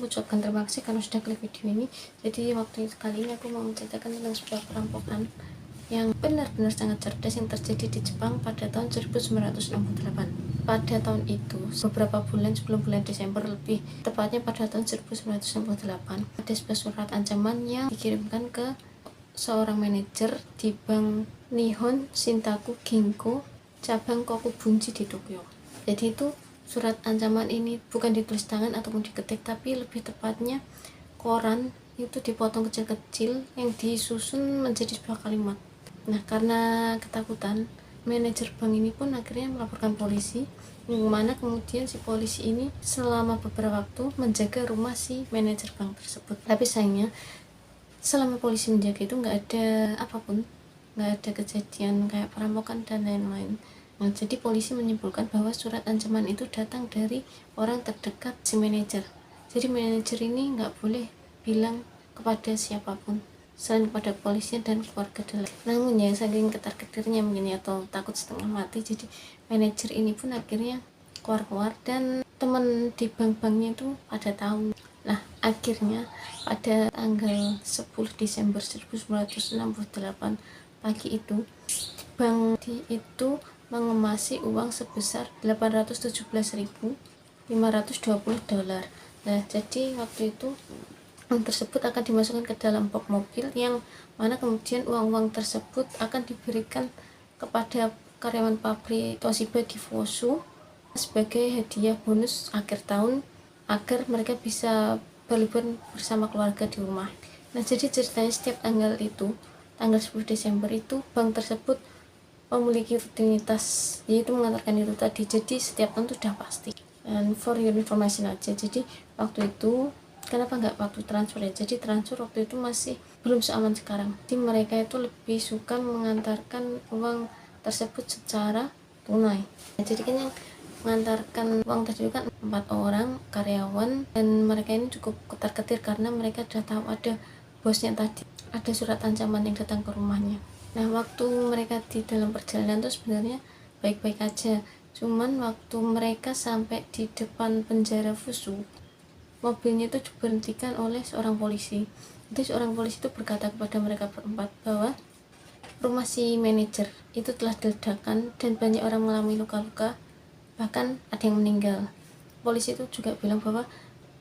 aku ucapkan terima kasih karena sudah klik video ini. Jadi kali ini aku mau menceritakan tentang sebuah perampokan yang benar-benar sangat cerdas yang terjadi di Jepang pada tahun 1968. Pada tahun itu, beberapa bulan sebelum bulan Desember, lebih tepatnya pada tahun 1968, ada sebuah surat ancaman yang dikirimkan ke seorang manajer di Bank Nihon Shintaku Ginko cabang Kokubunji di Tokyo. Jadi itu surat ancaman ini bukan ditulis tangan ataupun diketik, tapi lebih tepatnya koran itu dipotong kecil-kecil yang disusun menjadi sebuah kalimat. Nah, karena ketakutan, manajer bank ini pun akhirnya melaporkan polisi, yang mana kemudian si polisi ini selama beberapa waktu menjaga rumah si manajer bank tersebut. Tapi sayangnya selama polisi menjaga itu nggak ada apapun, nggak ada kejadian kayak perampokan dan lain-lain. Nah, jadi polisi menyimpulkan bahwa surat ancaman itu datang dari orang terdekat si manajer. Jadi manajer ini nggak boleh bilang kepada siapapun selain kepada polisi dan keluarga dekat. Namun ya, saking ketar-ketirnya mungkin ya, atau takut setengah mati, jadi manajer ini pun akhirnya keluar dan teman di bank-banknya itu pada tahu. Nah, akhirnya pada tanggal 10 Desember 1968 pagi itu, bank itu mengemasi uang sebesar $817.520. Nah, jadi waktu itu uang tersebut akan dimasukkan ke dalam box mobil, yang mana kemudian uang-uang tersebut akan diberikan kepada karyawan pabrik Toshiba di Fusu sebagai hadiah bonus akhir tahun agar mereka bisa berlibur bersama keluarga di rumah. Nah, jadi ceritanya setiap tanggal 10 Desember itu bank tersebut memiliki rutinitas, yaitu mengantarkan itu tadi. Jadi setiap tahun itu sudah pasti. And for your information aja, jadi waktu itu kenapa nggak waktu transfer ya, jadi transfer waktu itu masih belum seaman sekarang. Jadi mereka itu lebih suka mengantarkan uang tersebut secara tunai. Nah, jadi kan yang mengantarkan uang tadi kan 4 orang karyawan, dan mereka ini cukup ketar-ketir karena mereka sudah tahu ada bosnya tadi, ada surat ancaman yang datang ke rumahnya. Nah, waktu mereka di dalam perjalanan itu sebenarnya baik-baik aja, cuman waktu mereka sampai di depan penjara Fusu, mobilnya itu diberhentikan oleh seorang polisi. Jadi seorang polisi itu berkata kepada mereka berempat bahwa rumah si manajer itu telah diledakkan dan banyak orang mengalami luka-luka, bahkan ada yang meninggal. Polisi itu juga bilang bahwa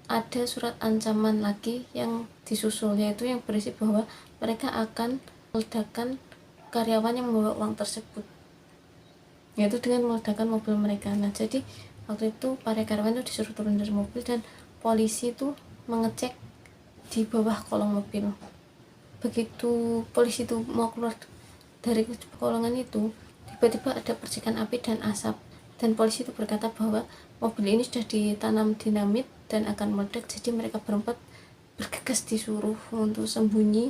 ada surat ancaman lagi yang disusul, yaitu yang berisi bahwa mereka akan meledakkan karyawan yang membawa uang tersebut, yaitu dengan meledakkan mobil mereka. Nah, jadi waktu itu para karyawan itu disuruh turun dari mobil dan polisi itu mengecek di bawah kolong mobil. Begitu polisi itu mau keluar dari kolongan itu, tiba-tiba ada percikan api dan asap, dan polisi itu berkata bahwa mobil ini sudah ditanam dinamit dan akan meledak. Jadi mereka berempat bergegas disuruh untuk sembunyi,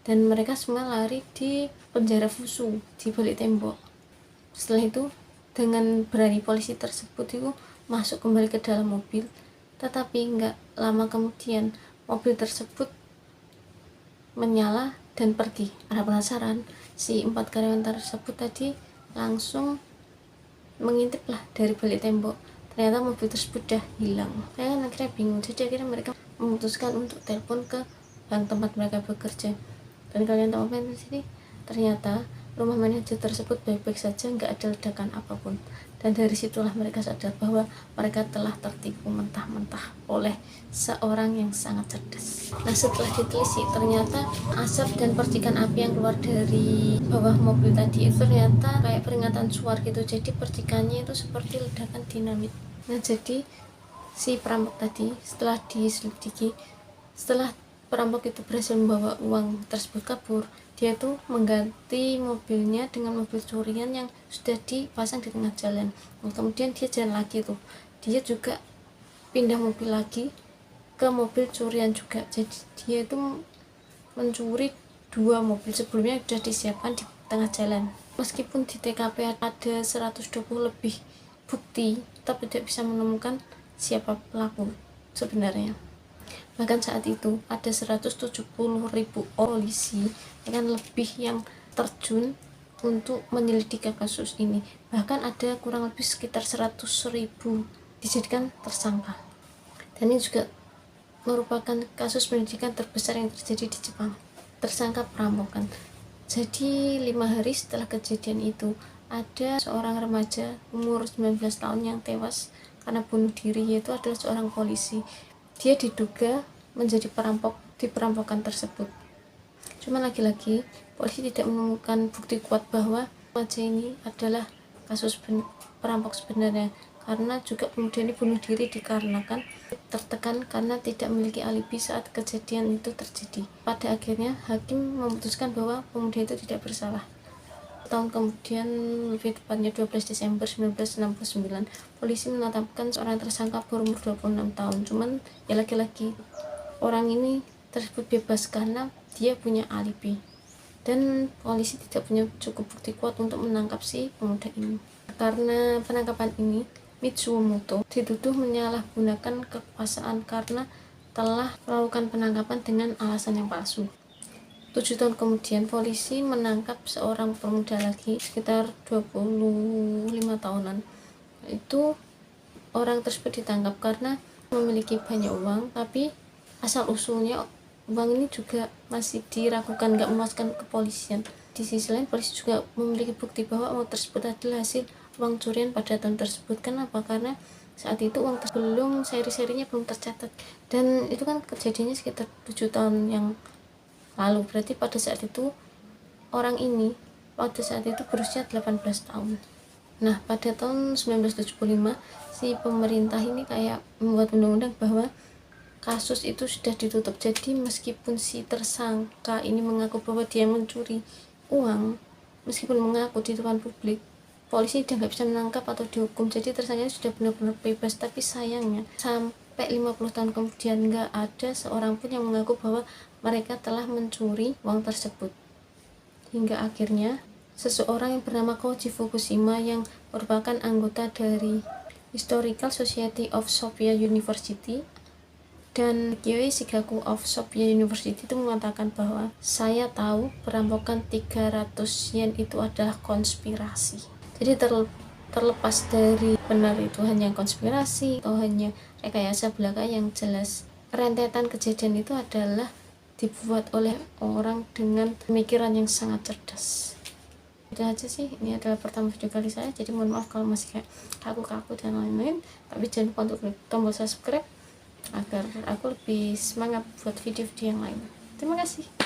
dan mereka semua lari di penjara Fusu di balik tembok. Setelah itu dengan berani polisi tersebut itu masuk kembali ke dalam mobil, tetapi nggak lama kemudian mobil tersebut menyala dan pergi. Karena penasaran, si 4 karyawan tersebut tadi langsung mengintiplah dari balik tembok. Ternyata mobil tersebut udah hilang. Mereka kan akhirnya bingung, jadi akhirnya mereka memutuskan untuk telepon ke bank tempat mereka bekerja. Dan kalian tahu apa di sini? Ternyata rumah manajer tersebut baik-baik saja, nggak ada ledakan apapun. Dan dari situlah mereka sadar bahwa mereka telah tertipu mentah-mentah oleh seorang yang sangat cerdas. Nah, setelah ditelisik, ternyata asap dan percikan api yang keluar dari bawah mobil tadi itu ternyata kayak peringatan suar gitu. Jadi percikannya itu seperti ledakan dinamit. Nah, jadi si perampok tadi setelah diselidiki, setelah perampok itu berhasil membawa uang tersebut kabur, dia tuh mengganti mobilnya dengan mobil curian yang sudah dipasang di tengah jalan. Nah, kemudian dia jalan lagi tuh, dia juga pindah mobil lagi ke mobil curian juga. Jadi dia itu mencuri 2 mobil sebelumnya sudah disiapkan di tengah jalan. Meskipun di TKP ada 120 lebih bukti, tapi tidak bisa menemukan siapa pelaku sebenarnya. Bahkan saat itu ada 170.000 polisi yang lebih yang terjun untuk menyelidiki kasus ini. Bahkan ada kurang lebih sekitar 100.000 dijadikan tersangka. Dan ini juga merupakan kasus pendidikan terbesar yang terjadi di Jepang. Tersangka perampokan. Jadi 5 hari setelah kejadian itu, ada seorang remaja umur 19 tahun yang tewas karena bunuh diri, yaitu adalah seorang polisi. Dia diduga menjadi perampok di perampokan tersebut. Cuma lagi-lagi polisi tidak menemukan bukti kuat bahwa remaja ini adalah kasus perampok sebenarnya, karena juga pemuda ini bunuh diri dikarenakan tertekan karena tidak memiliki alibi saat kejadian itu terjadi. Pada akhirnya hakim memutuskan bahwa pemuda itu tidak bersalah. Tahun kemudian, lebih tepatnya 12 Desember 1969, polisi menetapkan seorang tersangka berumur 26 tahun. Cuman ya lagi-lagi orang ini tersebut bebas karena dia punya alibi, dan polisi tidak punya cukup bukti kuat untuk menangkap si pemuda ini. Karena penangkapan ini, Mitsumoto dituduh menyalahgunakan kekuasaan karena telah melakukan penangkapan dengan alasan yang palsu. 7 tahun kemudian, polisi menangkap seorang pemuda lagi sekitar 25 tahunan. Itu orang tersebut ditangkap karena memiliki banyak uang, tapi asal usulnya uang ini juga masih diragukan, gak memuaskan kepolisian. Di sisi lain, polisi juga memiliki bukti bahwa uang tersebut adalah hasil uang curian pada tahun tersebut. Kenapa? Karena saat itu uang tersebut belum, seri-serinya belum tercatat, dan itu kan kejadiannya sekitar 7 tahun yang lalu. Berarti pada saat itu orang ini pada saat itu berusia 18 tahun. Nah, pada tahun 1975 si pemerintah ini kayak membuat undang-undang bahwa kasus itu sudah ditutup. Jadi meskipun si tersangka ini mengaku bahwa dia mencuri uang, meskipun mengaku di depan publik, polisi udah nggak bisa menangkap atau dihukum. Jadi tersangkanya sudah benar-benar bebas. Tapi sayangnya sampai 50 tahun kemudian nggak ada seorang pun yang mengaku bahwa mereka telah mencuri uang tersebut. Hingga akhirnya seseorang yang bernama Koji Fukushima, yang merupakan anggota dari Historical Society of Sophia University dan Kyoi Shigaku of Sophia University, itu mengatakan bahwa saya tahu perampokan 300 yen itu adalah konspirasi. Jadi terlepas dari benar itu hanya konspirasi atau hanya rekayasa belaka, yang jelas rentetan kejadian itu adalah dibuat oleh orang dengan pemikiran yang sangat cerdas. Itu aja sih, ini adalah pertama video kali saya, jadi mohon maaf kalau masih kayak kaku-kaku dan lain-lain. Tapi jangan lupa untuk klik tombol subscribe agar aku lebih semangat buat video-video yang lain. Terima kasih.